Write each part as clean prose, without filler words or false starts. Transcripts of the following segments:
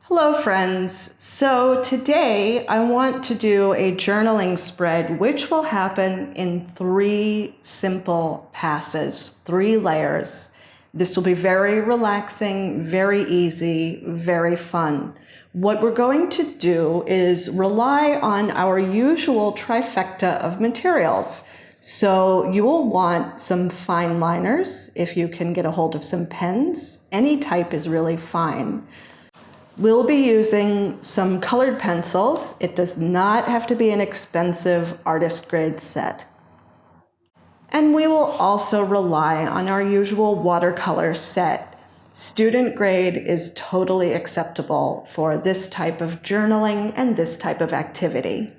Hello friends. So today I want to do a journaling spread which will happen in 3 simple passes, 3 layers. This will be very relaxing, very easy, very fun. What we're going to do is rely on our usual trifecta of materials. So you will want some fine liners if you can get a hold of some pens. Any type is really fine. We'll be using some colored pencils. It does not have to be an expensive artist grade set. And we will also rely on our usual watercolor set. Student grade is totally acceptable for this type of journaling and this type of activity.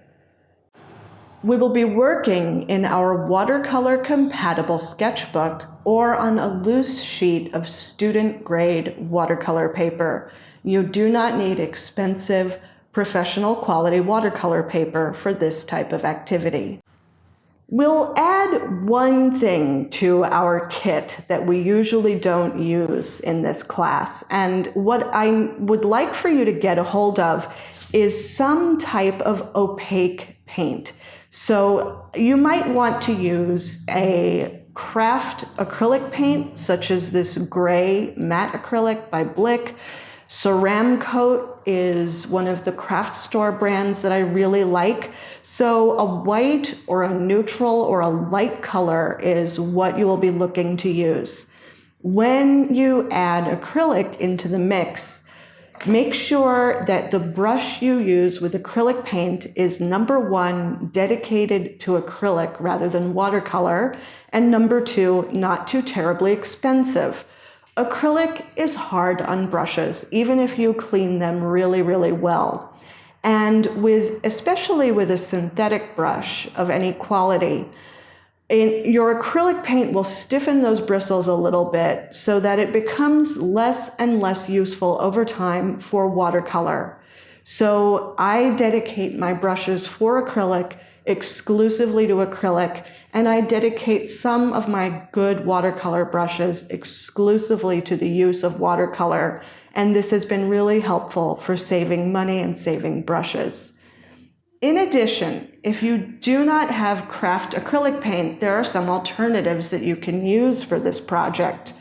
We will be working in our watercolor compatible sketchbook or on a loose sheet of student grade watercolor paper. You do not need expensive, professional quality watercolor paper for this type of activity. We'll add one thing to our kit that we usually don't use in this class, and what I would like for you to get a hold of is some type of opaque paint. So you might want to use a craft acrylic paint, such as this gray matte acrylic by Blick. Ceramcoat is one of the craft store brands that I really like. So a white or a neutral or a light color is what you will be looking to use. When you add acrylic into the mix, make sure that the brush you use with acrylic paint is number 1, dedicated to acrylic rather than watercolor, and number 2, not too terribly expensive. Acrylic is hard on brushes, even if you clean them really, really well. And especially with a synthetic brush of any quality, your acrylic paint will stiffen those bristles a little bit so that it becomes less and less useful over time for watercolor. So I dedicate my brushes for acrylic exclusively to acrylic, and I dedicate some of my good watercolor brushes exclusively to the use of watercolor, and this has been really helpful for saving money and saving brushes. In addition, if you do not have craft acrylic paint, there are some alternatives that you can use for this project.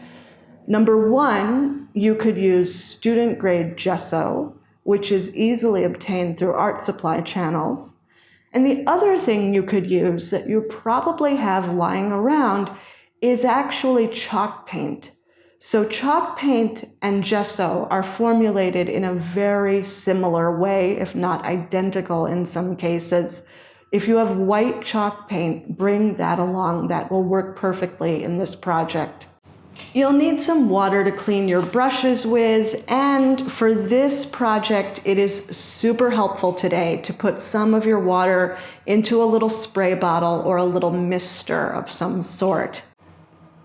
Number 1, you could use student grade gesso, which is easily obtained through art supply channels. And the other thing you could use that you probably have lying around is actually chalk paint. So chalk paint and gesso are formulated in a very similar way, if not identical in some cases. If you have white chalk paint, bring that along. That will work perfectly in this project. You'll need some water to clean your brushes with, and for this project, it is super helpful today to put some of your water into a little spray bottle or a little mister of some sort.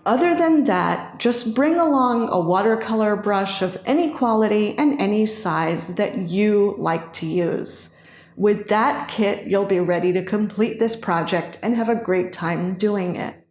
Other than that, just bring along a watercolor brush of any quality and any size that you like to use. With that kit, you'll be ready to complete this project and have a great time doing it.